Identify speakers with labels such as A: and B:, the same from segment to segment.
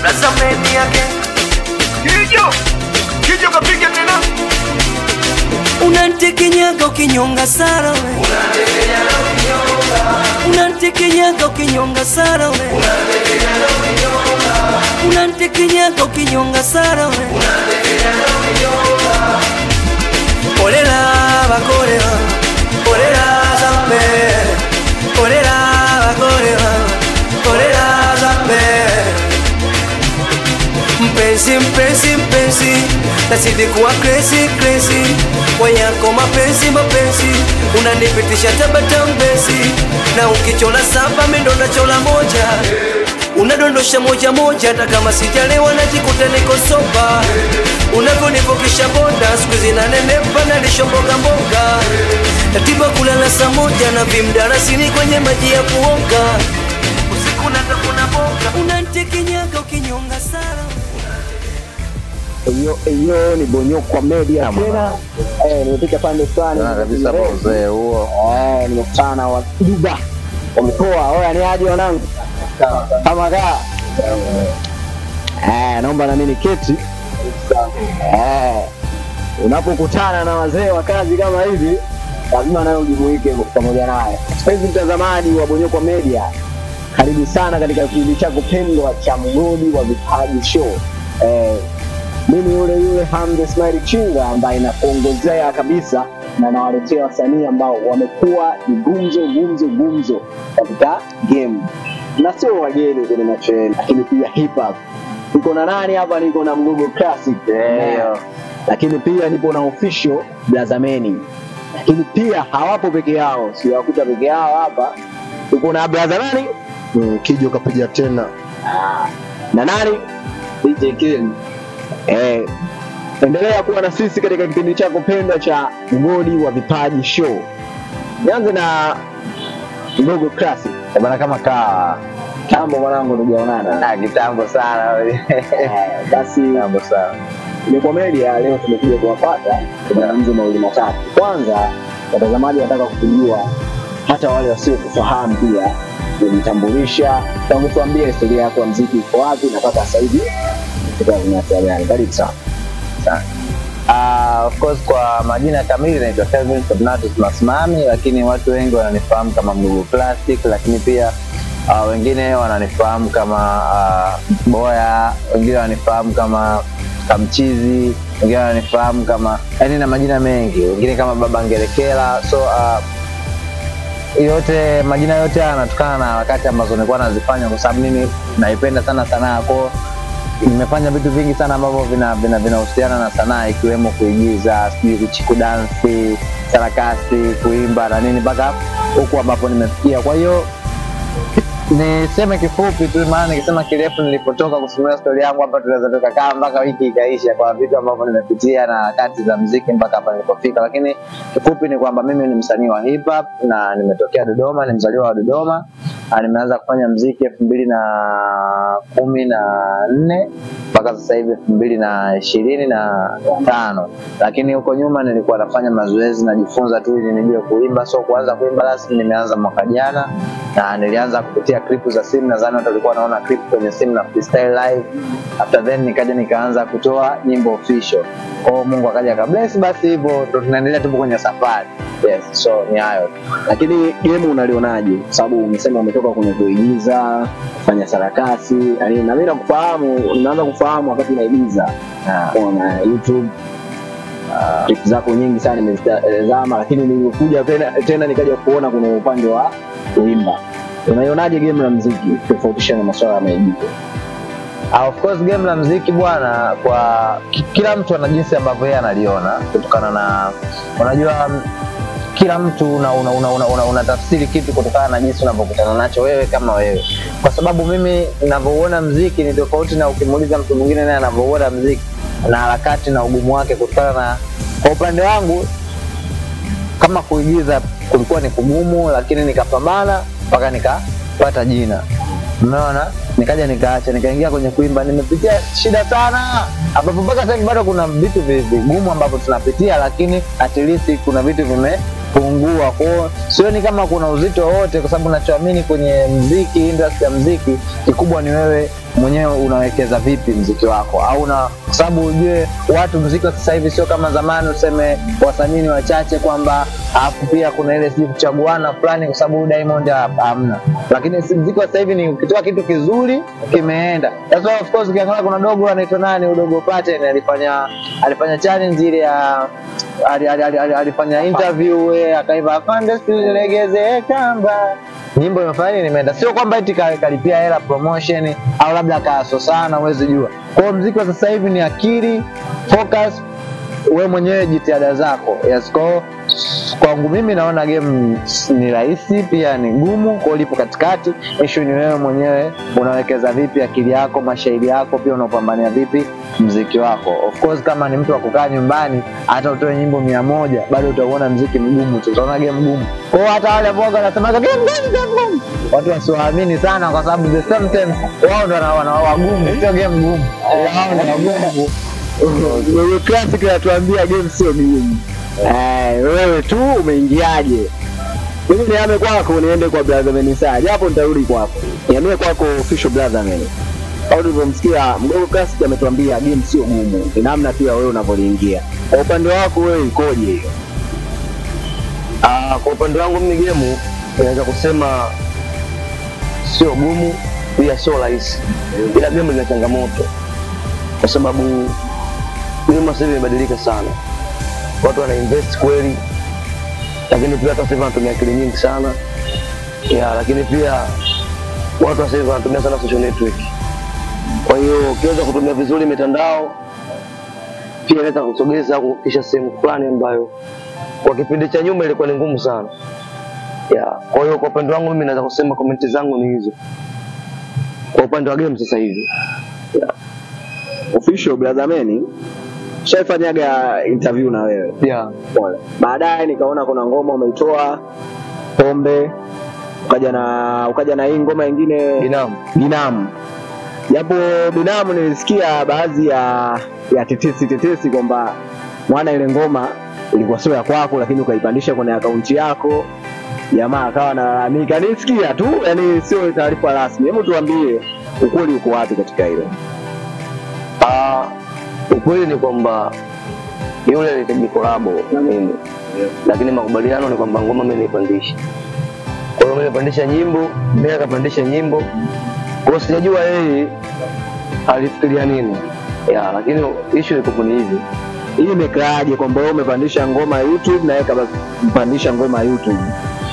A: Blazameni yake Kijo kapiga tena.
B: Unanitekenyaga ukinyonga Sara we, unanitekenyaga ukinyonga Sara we, unanitekenyaga ukinyonga Sara we. Orera bakorera, orera zambe, orera bakorera, orera zambe. Mpenzi, nazidi kuwa crazy. Wanyako mapenzi, unanipitisha tabata mbezi. Na ukichola saba mendo na chola moja, unadondosha moja hata kama sijalewa najikuta niko soba. Unavyonivokisha bonda, siku zinanenepa nalisho mboga. Tatiba kulala saa moja na vimdarasini kwenye maji ya kuoga. Usiku natafuna boga, unanitekenyaga ukinyonga Sara.
C: Eyo ni Bonyokwa Media tena. Nimepita pande fulani
D: kabisa mzee huo.
C: Nimekutana wa Duba. Wametoa, oya ni aje wanangu? Kama kaa. Naomba na mimi niketi. Unapokutana na wazee wa kazi kama hivi, lazima nayo ujumuike pamoja naye. Mpenzi mtazamaji wa Bonyokwa Media, karibu sana katika kipindi chako pendwa cha Mgodi wa Vipaji Show. Mimi yule Hamza Smile Chinga ambaye nakuongozea kabisa na nawaletea wasanii ambao wamekuwa ni gumzo katika game. Na sio wageni kwenye macheni, lakini pia hip hop. Niko na nani hapa? Niko na Mgogo Classic. Lakini pia nipo na official Blazameni. Lakini pia hawapo peke yao, sio wakuta peke yao hapa. Tuko na Blazameni,
D: Kijo kapiga tena.
C: Na nani? DJ King. Endelea kuwa na sisi katika kipindi chako pendwa cha Mgodi wa Vipaji Show. Nianze na Mgogo Classic.
D: Bana kama
C: Tambo mwanangu tujaonana.
D: Kitambo sana wewe.
C: Basi
D: Kitambo sana.
C: Bonyokwa Media leo tumekuja kuwapata tunazungumza mawili matatu. Kwanza watazamaji wanataka kujua, hata wale wasiokufahamu pia, kujitambulisha, tangu tuambie historia yako ya muziki iko wapi na mpaka sasa hivi karibu sana.
D: Of course kwa majina kamili naitwa Kelvin Fortunatus Masimami, lakini watu wengi wananifahamu kama Mgogo Classic, lakini pia wengine wananifahamu kama Boya, wengine wananifahamu kama Kamchizi, wengine wananifahamu kama na majina mengi, wengine kama Baba Ngerekela. So yote majina yote yanatokana na harakati ambazo nilikuwa nazifanya, kwa sababu mimi naipenda sana sanaa. Kwa nimefanya vitu vingi sana ambavyo vinahusiana na sanaa, ikiwemo kuigiza, kuchiku dance, sarakasi, kuimba na nini mpaka huko ambapo nimefikia. Kwa hiyo niseme kifupi tu, maana nikisema kirefu nilipotoka kusimulia story yangu hapa tunaweza tukakaa mpaka wiki ikaisha kwa vitu ambavyo nimepitia na harakati za muziki mpaka hapa nilipofika. Lakini kifupi ni kwamba mimi ni msanii wa hip hop na nimetokea Dodoma, ni mzaliwa wa Dodoma. Nimeanza kufanya muziki 2014 mpaka sasa hivi 2025. Lakini huko nyuma nilikuwa nafanya mazoezi, najifunza tu ili nijue kuimba. So kuanza kuimba rasmi nimeanza mwaka jana, na nilianza kupitia clip za simu. Nadhani watu walikuwa wanaona clip kwenye simu na freestyle live. After then nikaanza kutoa nyimbo official. Kwa Mungu akaja akabless, basi hivyo ndo tunaendelea tupo kwenye safari. Yes, so ni hayo.
C: Lakini game unalionaje? Sababu umesema umetoka kwenye kuigiza, kufanya sarakasi, na mimi nakufahamu, nimeanza kufahamu wakati unaigiza na YouTube. Clip zako nyingi sana nimezama, lakini nilikuja tena nikaja kuona kuna upande wa kuimba. Unaionaje game la muziki tofautisha na masuala ya maigizo?
D: Of course game la muziki bwana, kwa kila mtu ana jinsi ambavyo yeye analiona, kutokana na unajua kila mtu unatafsiri kitu kutokana na jinsi unavyokutana nacho wewe kama wewe. Kwa sababu mimi ninavyoona muziki ni tofauti na ukimuuliza mtu mwingine naye anavyoona muziki na harakati na ugumu wake, kutokana na kwa upande wangu kama kuigiza kulikuwa ni kugumu, lakini nikapambana mpaka nikapata jina. Umeona? Nikaja nikaacha, nikaingia kwenye kuimba. Nimepitia shida sana, ambapo mpaka sasa bado kuna vitu vigumu ambavyo tunapitia, lakini at least kuna vitu vimepungua. Kwa sioni kama kuna uzito wote, kwa sababu ninachoamini kwenye muziki, industry ya muziki, kikubwa ni wewe mwenyewe unawekeza vipi mziki wako, au kwa sababu ujue watu mziki wa sasa hivi sio kama zamani useme wasanii wachache kwamba alafu pia kuna ile siji kuchaguana fulani kwa sababu Diamond hamna, lakini mziki wa sasa hivi ni ukitoa kitu kizuri kimeenda. That's why of course ukiangalia kuna dogo anaitwa nani, Udogo Pattern alifanya challenge ile ya alifanya interview akaiva afande silegeze kamba, nyimbo imefanya nimeenda, sio kwamba eti kalipia hela promotion au labda kaaso sana, uweze jua. Kwa muziki wa sasa hivi ni akili, focus, wewe mwenyewe jitihada zako. Yes, kwangu mimi naona game ni rahisi pia ni ngumu, kwa lipo katikati. Issue ni wewe mwenyewe unawekeza vipi akili yako, mashairi yako, pia unapambania vipi muziki wako. Of course kama ni mtu wa kukaa nyumbani hata utoe nyimbo 100 bado utaona muziki mgumu, utaona game ngumu. Kwa hata wale ambao wanasema game ngumu, watu wasiwaamini sana kwa sababu the same time wao ndio wana wagumu, sio game ngumu. Wao ndio wagumu.
C: Wewe classic anatuambia game sio ngumu. Wewe tu umeingiaje? Mimi niame kwako niende kwa Brother Menisa. Japo nitarudi kwako. Niame kwako official Brother Men. Au ulivyomsikia Mdogo Classic ametuambia game sio ngumu. Ni namna tu ya wewe unavyoingia. Kwa upande wako wewe ikoje hiyo?
B: Kwa upande wangu mimi game naweza kusema sio gumu pia sio rahisi. Ila game ina changamoto. Kwa sababu game sasa imebadilika sana. Watu wana invest kweli, lakini pia hata sasa wanatumia akili nyingi sana. Lakini pia watu sasa wanatumia sana social network. Kwa hiyo ukiweza kutumia vizuri mitandao pia inaweza kusogeza kisha sehemu fulani ambayo kwa kipindi cha nyuma ilikuwa ni ngumu sana. Kwa hiyo kwa upande wangu mimi naweza kusema comment zangu ni hizo. Kwa upande wa game sasa hivi.
C: Official Brother Men shaifanyaga interview na wewe. Pole. Baadaye nikaona kuna ngoma umeitoa Pombe, ukaja na hii ngoma nyingine Binamu. Japo Binamu nilisikia baadhi ya tetesi kwamba mwana ile ngoma ilikuwa sio ya kwako lakini ukaipandisha kwenye akaunti yako. Jamaa akawa analalamika, nisikia tu, yani sio taarifa rasmi. Hebu tuambie ukweli uko wapi katika hilo?
B: Ukweli ni kwamba yule alihitaji collabo na mimi. Lakini makubaliano ni kwamba ngoma mimi nipandishe. Kwa hiyo mimi nipandisha nyimbo, mimi akapandisha nyimbo. Kwa hiyo sijajua yeye alifikiria nini. Lakini issue iko ni hivi.
C: Hii imekaaje kwamba wewe umepandisha ngoma YouTube na yeye kapandisha ngoma YouTube?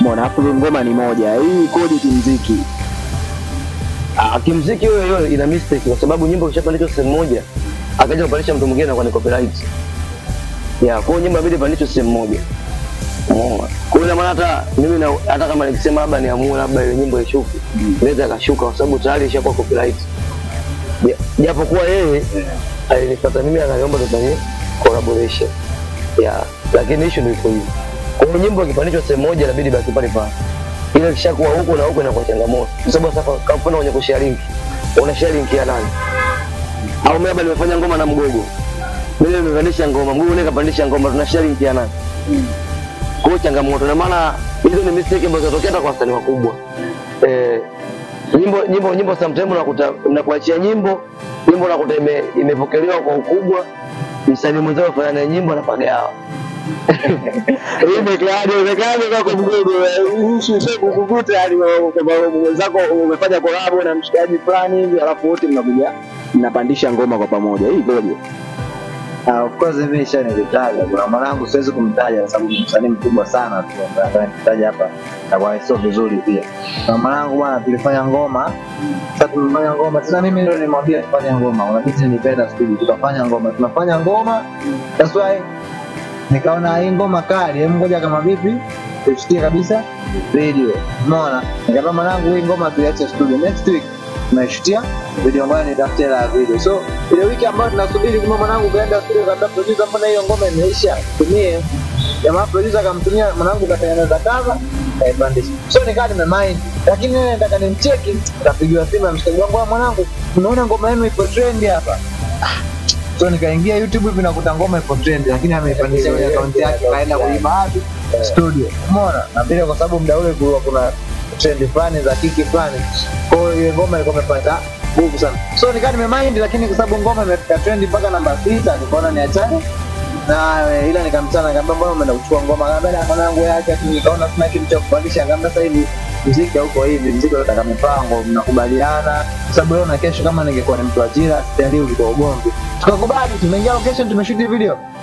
C: Mbona hapo ngoma ni moja. Hii ikoje kimuziki?
B: Kimuziki hiyo ina mistake kwa sababu nyimbo ikishapandishwa sehemu moja akaja kupandisha mtu mwingine na kwa ni copyright. Kwa hiyo nyimbo inabidi ipandishwe sehemu moja. Kwa hiyo maana hata kama nikisema labda niamue labda ile nyimbo ishuke, inaweza kashuka kwa sababu tayari ishakuwa copyright. Japo kuwa yeye alinifuata mimi akaniomba tufanye collaboration. Lakini issue ndio hiyo. Kwa hiyo nyimbo ikipandishwa sehemu moja inabidi baki pale pale. Ile kishakuwa huko na huko inakuwa changamoto. Kwa sababu sasa kama kwenye kushare link, una share link ya nani? Au mimi labda nimefanya ngoma na Mgogo. Mimi nimepandisha ngoma, Mgogo naye kapandisha ngoma, tuna share link ya nani? Kwa hiyo changamoto na maana hizo ni mistake ambazo zinatokea hata kwa wasanii wakubwa. Nyimbo sometimes unakuta mnakuachia nyimbo unakuta imepokelewa kwa ukubwa, msanii mwenzao afanya na nyimbo anapagawa.
C: Hii imekaaje kwa Mgogo? Sio kukukuta hadi mwenzako umefanya collab na mshikaji fulani hivi alafu wote mnakuja mnapandisha ngoma kwa pamoja. Hii ikoje?
D: Of course mimi nishanilitaja. Kuna mwanangu siwezi kumtaja kwa sababu msanii mkubwa sana tu ambaye nitaja hapa na kwa sio vizuri pia. Kuna mwanangu bwana tulifanya ngoma. Sasa tumefanya ngoma. Sasa mimi ndio nimwambia tufanye ngoma. Unabidi nipenda studio tutafanya ngoma. Tunafanya ngoma. That's why nikaona hii ngoma kali, hebu ngoja kama vipi tusikie kabisa video. Umeona? Nikamwambia mwanangu hii ngoma tuiache studio next week. Tunashutia video ambayo nitafutia la video. So ile wiki ambayo tunasubiri kama mwanangu kaenda studio kabla producer mbona hiyo ngoma imeisha. Tumie. Jamaa producer akamtumia mwanangu katengeneza cover, kaibandisha. So nikaa nimemind. Lakini mimi nataka nimcheki, nikapigiwa simu na mshikaji wangu, mwanangu, unaona ngoma yenu ipo trend hapa. So nikaingia YouTube hivi nakuta ngoma ipo trend lakini ameipandisha kwenye account yake kaenda kuiba wapi? Studio. Umeona? Na bila kwa sababu muda ule kulikuwa kuna trend fulani za kiki fulani. Kwa hiyo ngoma ilikuwa imepata nguvu sana. So nikaa nimemind, lakini kwa sababu ngoma imefika trend mpaka namba 6 nikaona niachane na ila nikamtana nikamwambia mbona umeenda kuchukua ngoma kama bana mwanangu yake, nikaona sina kitu cha kupandisha, nikamwambia sasa hivi muziki huko hivi, muziki unataka mipango, mnakubaliana sababu leo na kesho kama ningekuwa ni mtu ajira sitali ulikuwa ugomvi. Tukakubali, tumeingia location, tumeshoot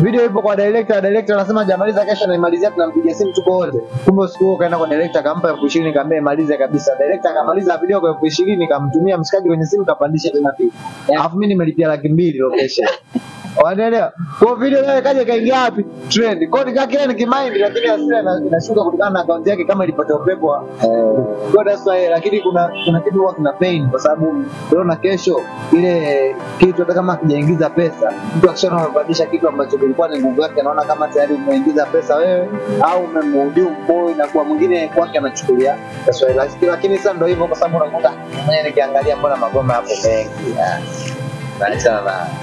D: video ipo kwa director anasema hajamaliza, kesho naimalizia, tunampigia simu tuko wote. Kumbe siku hiyo kaenda kwa director akampa 20,000 nikamwambia imalize kabisa. Director akamaliza video kwa 20,000 nikamtumia mshikaji kwenye simu kapandisha tena pia. Alafu mimi nimelipia 200,000 location. Wanaelewa? Kwa video leo kaja kaingia wapi? Trend. Kwa hiyo kile ni kimind, lakini hasira inashuka kutokana na account yake kama ilipata upepo. Kwa that's why, lakini kuna kitu huwa kina pain kwa sababu leo na kesho ile kitu hata kama kijaingiza pesa, mtu akishaona amebadilisha kitu ambacho kilikuwa ni nguvu yake, anaona kama tayari umeingiza pesa wewe au umemhujumu boy, na kwa mwingine kwake anachukulia that's why. Lakini sasa ndio hivyo, kwa sababu unakuta mwenyewe nikiangalia mbona magoma hapo mengi.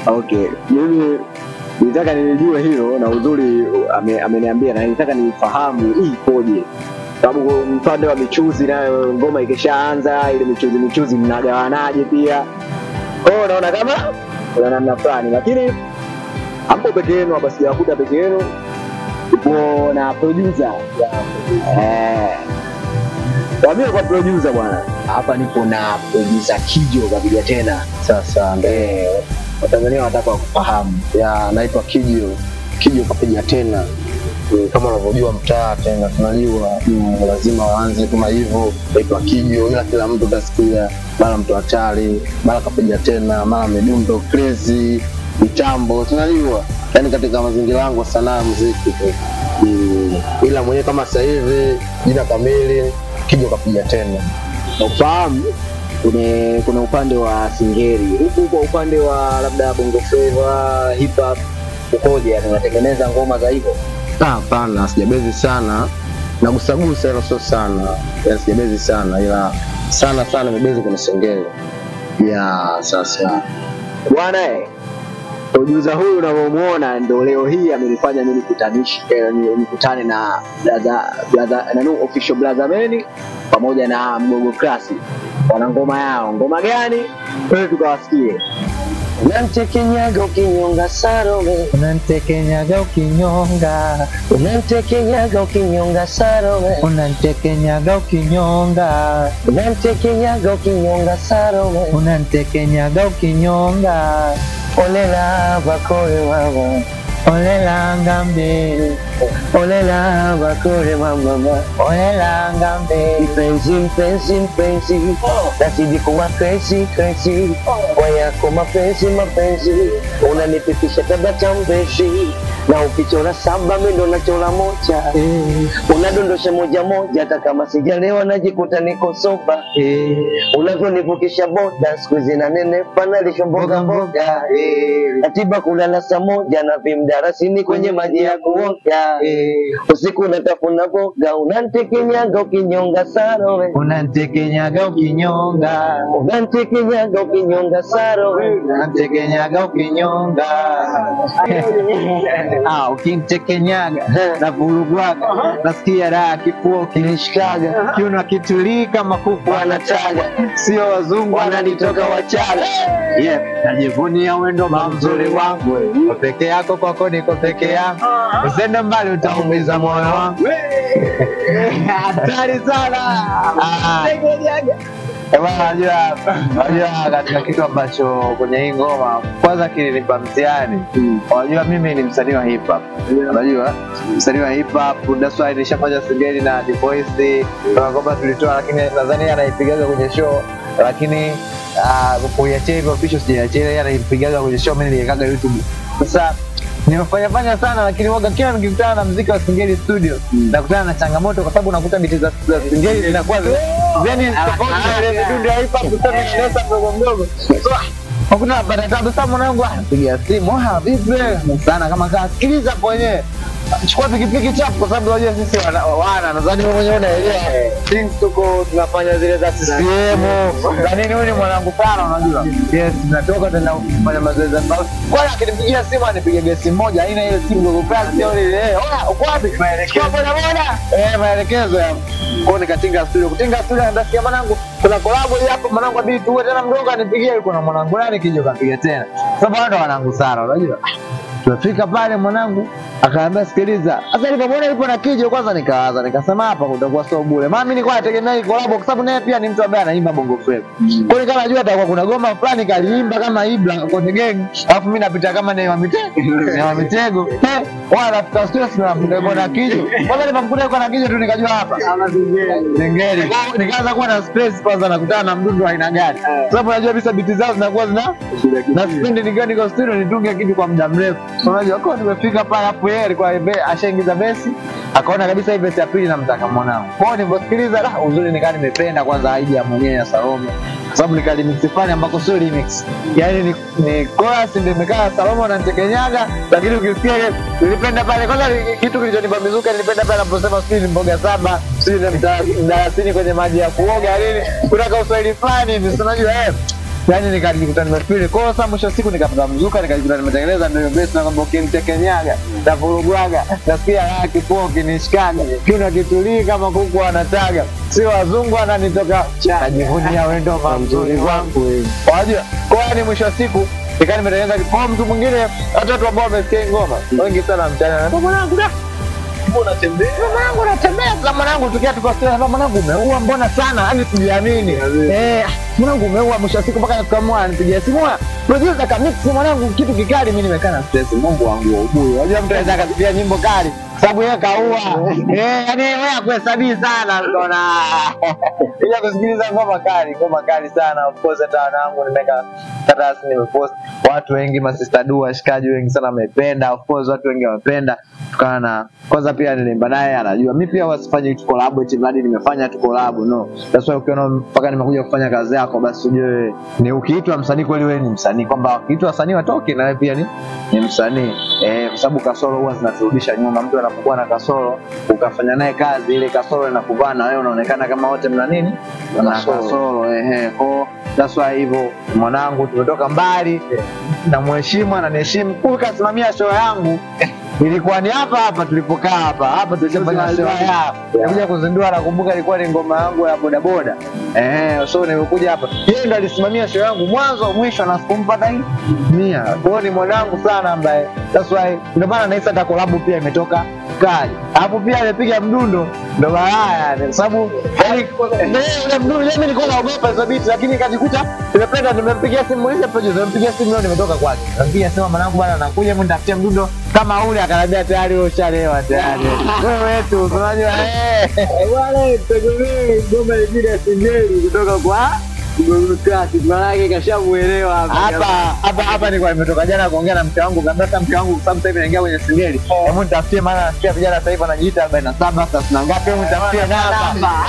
C: Okay, mimi nitaka nilijue hilo, na uzuri ameniambia na nitaka nifahamu hii ikoje, sababu mpande wa michuzi nayo ngoma ikishaanza ile michuzi mnagawanaje pia. Kwa naona kama kuna namna fulani, lakini hapo peke yenu hapa sijakuta peke yenu, upo na producer. Wambie kwa producer bwana. Hapa nipo na producer Kijo kapiga tena.
D: Sasa
C: Watanzania wanataka kufahamu.
D: Naitwa Kijo kapiga tena. Kama unavyojua mtaa tena tunajua lazima waanze kama hivyo. Naitwa Kijo, ila kila mtu utasikia mara mtu hatari, mara kapiga tena, mara midundo crazy, mitambo tunajua. Yaani katika mazingira yangu sanaa muziki ila mwenyewe kama sasa hivi jina kamili Kijo kapiga tena.
C: Ufahamu kuna upande wa singeli, huku kwa upande wa labda bongo flava, hip hop ukoje? Anatengeneza ngoma za hivyo?
D: Hapana, sijabezi sana. Nagusagusa hilo sio sana. Sijabezi sana, ila sana nimebezi kwenye singeli. Sasa
C: bwana producer huyu unavyomuona ndio leo hii amenifanya mimi nikutane na brother na official Blazameni pamoja na Mgogo Classic. Wana ngoma yao. Ngoma gani? Wewe tukawasikie.
B: Unantekenyaga ukinyonga Salome,
D: unantekenyaga ukinyonga,
B: unantekenyaga ukinyonga Salome,
D: unantekenyaga ukinyonga,
B: unantekenyaga ukinyonga Salome,
D: unantekenyaga ukinyonga.
B: Olela bakore mama,
D: olela ngambe,
B: olela bakore mama,
D: olela ngambe.
B: Mpenzi, nazidi kuwa crazy, kwa yako mapenzi, unanipitisha tabasamu mpenzi, na ukichora 7 mimi ndo nachora 1, unadondosha moja hata kama sijalewa najikuta niko soba, unavyonivukisha boda siku zinanenepa nalisho mboga, ratiba kulala saa 1 na vimdarasini kwenye maji ya kuoga, usiku natafuna boga, unantekenyaga ukinyonga Salome,
D: unantekenyaga ukinyonga,
B: unantekenyaga ukinyonga Salome,
D: unantekenyaga ukinyonga. Ukintekenyaga na vurugwaga, nasikia raha kifua kinishikaga, kiuno kitulii kama kuku anataga, sio wazungu wananitoka Wachaga. Najivunia wendo mzuri wangu, kwa peke yako kwako niko peke yangu, usende mbali utaumiza moyo wangu. Hatari sana. Unajua katika kitu ambacho kwenye hii ngoma kwanza kilinipa mtihani. Unajua mimi ni msanii wa hip hop. Unajua msanii wa hip hop, that's why nilishafanya singeli na The Voice. Kwa ngoma tulitoa, lakini nadhani anaipigaga kwenye show, lakini kuiachia hivyo official sijaachia, yeye anaipigaga kwenye show, mimi niliwekaga YouTube. Sasa nimefanya sana, lakini waga kila nikikutana na muziki wa singeli studio nakutana na changamoto, kwa sababu unakuta biti za singeli zinakuwa yani tofauti na ile midundo ya hip hop kutoka mdogo. So hakuna baada ya sasa mwanangu anapiga simu, vipi sana kama kasikiliza hapo wenyewe, chukua pikipiki chapu, kwa sababu unajua sisi nadhani wewe mwenyewe unaelewa things tuko tunafanya zile za CCM na nini. Huyu ni mwanangu sana, unajua tunatoka tena kufanya mazoezi ambao kwa akinipigia simu anipigia gesi moja aina ile simu Mgogo Classic au ile uko wapi maelekezo, maelekezo ya kwa nikatinga studio ndio mwanangu kuna collab hapa mwanangu abidi tuwe tena mdogo anipigie yuko na mwanangu nani kija kapiga tena. Sababu ndo wanangu sana unajua. Tumefika pale mwanangu akaambia sikiliza. Sasa nilipomwona yupo na Kijo kwanza nikawaza nikasema hapa kutakuwa sio bure. Maana mimi nilikuwa nategemea hii collab kwa sababu naye pia ni mtu ambaye anaimba bongo flava. Kwa hiyo kama najua atakuwa kuna goma fulani kaliimba kama Ibra kwenye gang, alafu mimi napita kama Neema Mitego. Wala rafika stress na mdogo na Kijo. Kwanza nilipomkuta yuko na Kijo tu nikajua hapa. Ningeli. Nikaanza kuwa na stress kwanza nakutana na mdundo wa aina gani. Sababu najua bisa biti zao zinakuwa na spend nikiwa niko studio nitunge kitu kwa muda mrefu. Unajua kwa nimefika pale hapo yeye alikuwa ashaingiza besi akaona kabisa hii besi ya pili namtaka mwanangu. Kwa hiyo niliposikiliza uzuri nikaa nimependa kwanza idea mwenyewe ya Salome. Kwa sababu nika remix fulani ambako sio remix. Yaani ni chorus ndio imekaa Salome ananitekenyaga lakini ukisikia nilipenda pale kwanza kitu kilichonipa mizuka nilipenda pale anaposema sijui mboga saba sijui mdalasini kwenye maji ya kuoga nini. Kuna ka Uswahili fulani hivi unajua yani nikajikuta nimefeel kosa mwisho siku nikapata mzuka nikajikuta nimetengeneza ndio best na kwamba ukimtekenyaga na vurugwaga nasikia yake kwa kinishikaga kuna kitulii kama kuku anataga sio wazungu ananitoka najivunia wewe ndo mzuri wangu unajua kwa ni mwisho siku nikani nimetengeneza kwa mtu mwingine watu ambao wamesikia ngoma wengi sana mtana na mwanangu da unatembea mwanangu tukia tukosea mwanangu umeua mbona sana yani sijiamini mwanangu umeua mwisho siku mpaka tukamua anipigia simu producer kamix mwanangu kitu kikali mimi nimekaa na stress Mungu wangu wa ubuyu unajua mtu anaweza kusikia nyimbo kali sababu yeye kaua yani wewe akuhesabii sana unaona bila kusikiliza ngoma kali sana of course hata wanangu nimeka status nimepost watu wengi masista dua shikaji wengi sana wamependa of course watu wengi wamependa tukana kwanza pia nilimba naye anajua mimi pia wasifanye tu collab eti mradi nimefanya tu collab no that's why ukiona mpaka nimekuja kufanya kazi yako basi ujue ni ukiitwa msanii kweli wewe ni msanii kwamba ukiitwa wasanii watoke na wewe pia ni msanii kwa sababu kasoro huwa zinaturudisha nyuma mtu anapokuwa na kasoro ukafanya naye kazi ile kasoro inakuvaa na wewe unaonekana kama wote mna nini na kasoro kwa that's why hivyo mwanangu tumetoka mbali na mheshimu ananiheshimu kukasimamia show yangu ilikuwa ni hapa tulipokaa hapa tulifanya show ya kuja kuzindua nakumbuka ilikuwa ni ngoma yangu ya boda boda so nilikuja hapa yeye ndo alisimamia show yangu mwanzo mwisho na sikumpata hii 100 kwa hiyo ni mwanangu sana ambaye that's why ndio maana naisa hata collab pia imetoka kali hapo pia alipiga mdundo ndo balaa yani sababu yani ile mdundo mimi nilikuwa naogopa hizo beat lakini nikajikuta nimependa nimempigia simu ile producer nimempigia simu leo nimetoka kwake nikampigia sema mwanangu bwana nakuja mimi nitafutia mdundo kama ule akaniambia tayari wewe ushalewa tayari wewe tu unajua wale tegemee ngoma ile singeli kutoka kwa Gomukati malaki kashamuelewa hapa nilikuwa nimetoka jana kuongea na mke wangu kabla mke wangu sababu sasa hivi naingia kwenye singeli hebu nitafutie maana nasikia vijana sasa hivi wanajiita 47 sasa na ngapi hebu nitafutie namba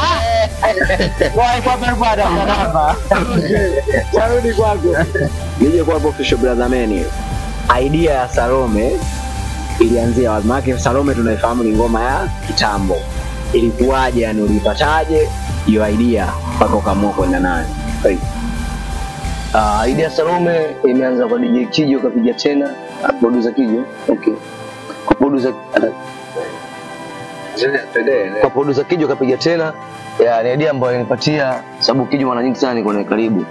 D: kwa baada namba charudi kwako nije kwa official brother man idea ya Salome ilianzia wapi maana Salome tunaifahamu ni ngoma ya kitambo ilikuwaje yani ulipataje hiyo idea mpaka ukaamua kwenda nayo
C: idea Salome imeanza kwa DJ Kijo kapiga tena producer Kijo kwa producer Kijo kapiga tena ni idea ambayo alinipatia sababu Kijo mara nyingi sana niko naye karibu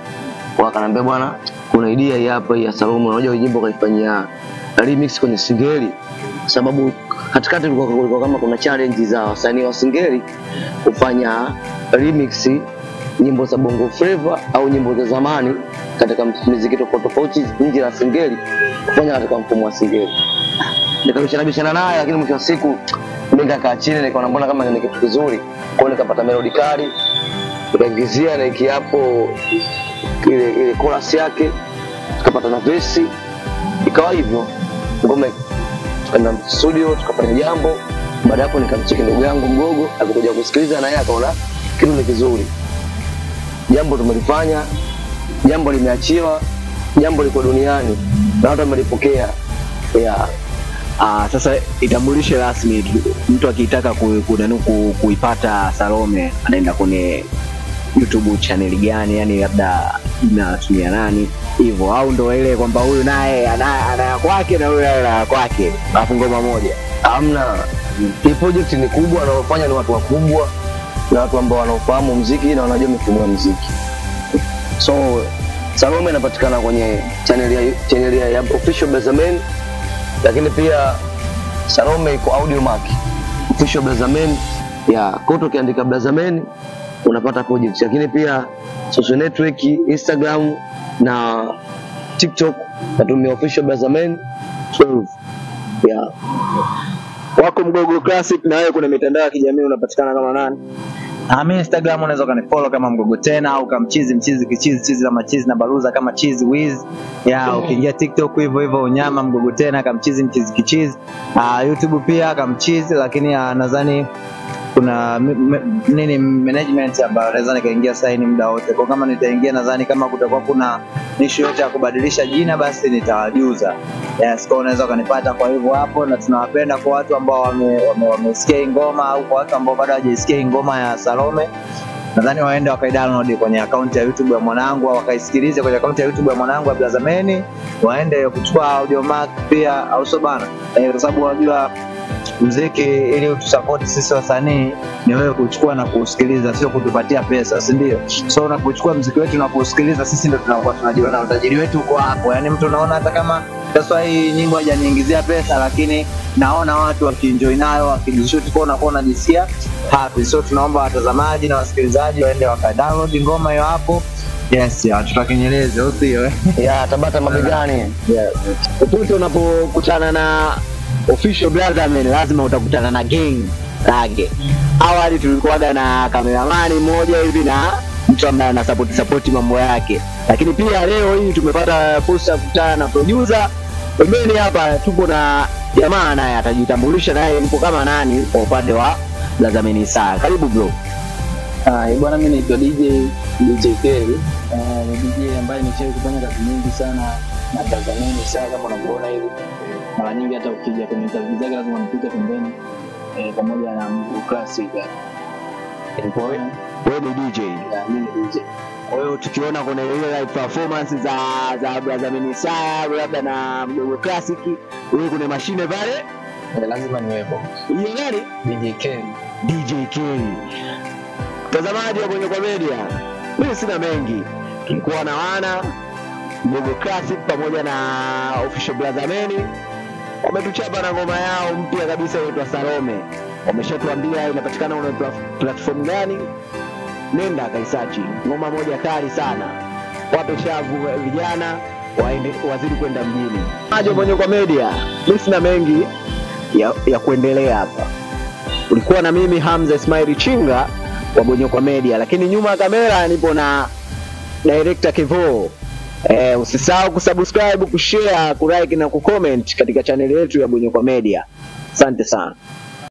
C: kwa akaniambia bwana kuna idea hii hapa ya Salome unajua nyimbo kaifanyia remix kwenye singeli sababu katikati kulikuwa kama kuna challenge za wasanii wa singeli kufanya remix nyimbo za bongo flava au nyimbo za zamani katika muziki tofauti nje ya singeli kufanya katika mfumo wa singeli nikabishana naye lakini mwisho wa siku nikakaa chini nikaona mbona kama ni kitu kizuri kwa hiyo nikapata melody kali nikaingizia na iki hapo ile chorus yake tukapata na verse ikawa hivyo ngoma tukaenda studio tukafanya jambo baada hapo nikamcheki ndugu yangu mgogo akakuja kusikiliza na yeye akaona kitu ni kizuri jambo tumelifanya jambo limeachiwa jambo liko duniani na watu wamelipokea
E: sasa itambulishe rasmi mtu akitaka kuipata Salome anaenda kwenye YouTube channel gani yani labda inatumia nani hivyo au ndo ile kwamba huyu naye ana kwake na huyu ana kwake alafu ngoma moja
C: hamna hii project ni kubwa na wafanya ni watu wakubwa
B: na watu ambao wanaofahamu muziki na wanajua mifumo ya muziki. So Salome inapatikana kwenye channel ya Official Blazamen, lakini pia Salome iko Audiomack Official Blazamen ya koto, ukiandika Blazamen unapata project, lakini pia social network Instagram na TikTok natumia Official Blazamen 12 ya
C: Wako Mgogo Classic. Na wewe kuna mitandao ya kijamii unapatikana kama nani?
D: Mimi Instagram unaweza kanifollow kama Mgogo tena, au kama chizi la machizi na baruza kama chizi wiz. Ukiingia TikTok hivyo hivyo unyama Mgogo tena kama chizi kichizi. YouTube pia kama chizi, lakini nadhani kuna management ambayo naweza nikaingia sign muda wote. Kwa kama nitaingia, nadhani kama kutakuwa kuna issue yote ya kubadilisha jina, basi nitawajuza. Yes, kwa unaweza kanipata kwa hivyo hapo. Na tunawapenda kwa watu ambao wamesikia ngoma, au kwa watu ambao bado hawajasikia ngoma ya Salome, nadhani waende wakaidownload kwenye account ya YouTube ya mwanangu, au wakaisikilize kwenye account ya YouTube ya mwanangu Blazamen. Waende kuchukua Audiomack pia, au so bana, kwa sababu unajua muziki ili utusupport sisi wasanii ni wewe kuchukua na kusikiliza, sio kutupatia pesa, si ndio? So unapochukua muziki wetu na kusikiliza, sisi ndio tunakuwa tunajiona utajiri wetu uko hapo. Yani mtu unaona hata kama sasa hii nyimbo hajaniingizia pesa, lakini naona watu wakienjoy nayo, wakijishoot kwa unakuwa unajisikia happy. So tunaomba watazamaji na wasikilizaji waende wakadownload ngoma hiyo hapo. Yes, tutakenyeleze hiyo
B: Tabata mabegani.
C: Popote unapokutana na Official Blazamen lazima utakutana na gang lake. Awali tulikuwa na cameraman mmoja hivi na mtu ambaye ana support mambo yake, lakini pia leo hii tumepata fursa kukutana na producer. Pembeni hapa tupo na jamaa naye atajitambulisha naye yupo kama nani kwa upande wa Blazamen Saa. Karibu bro.
F: Bwana, mimi naitwa DJ Kelly. Ni DJ ambaye nimeshawahi kufanya kazi nyingi sana na Blazamen Saa kama unavyoona hivi. Mara nyingi hata ukija kwenye interview zake lazima nipite pembeni pamoja na Mgogo Classic.
C: Wewe ni DJ?
F: Mimi ni DJ.
C: Kwa hiyo tukiona kuna ile live performance za Blazamen Saa labda na Mgogo Classic, wewe kuna mashine pale
F: lazima niwepo.
C: Hiyo nani?
F: DJ Kelly.
C: DJ Kelly. Mtazamaji wa Bonyokwa Media, mimi sina mengi. Tulikuwa na wana Mgogo Classic pamoja na Official Blazamen, wametuchapa na ngoma yao mpya kabisa inaitwa Salome. Wameshatuambia inapatikana kwenye platform gani, nenda kaisachi. Ngoma moja kali sana, wape shavu vijana wazidi kwenda mjini. Aje Bonyokwa Media, mimi sina mengi ya kuendelea hapa. Ulikuwa na mimi Hamza Ismail Chinga wa Bonyokwa Media, lakini nyuma ya kamera nipo na director Kevo. Usisahau kusubscribe, kushare, kulike na kucomment katika channel yetu ya Bonyokwa Media. Asante sana.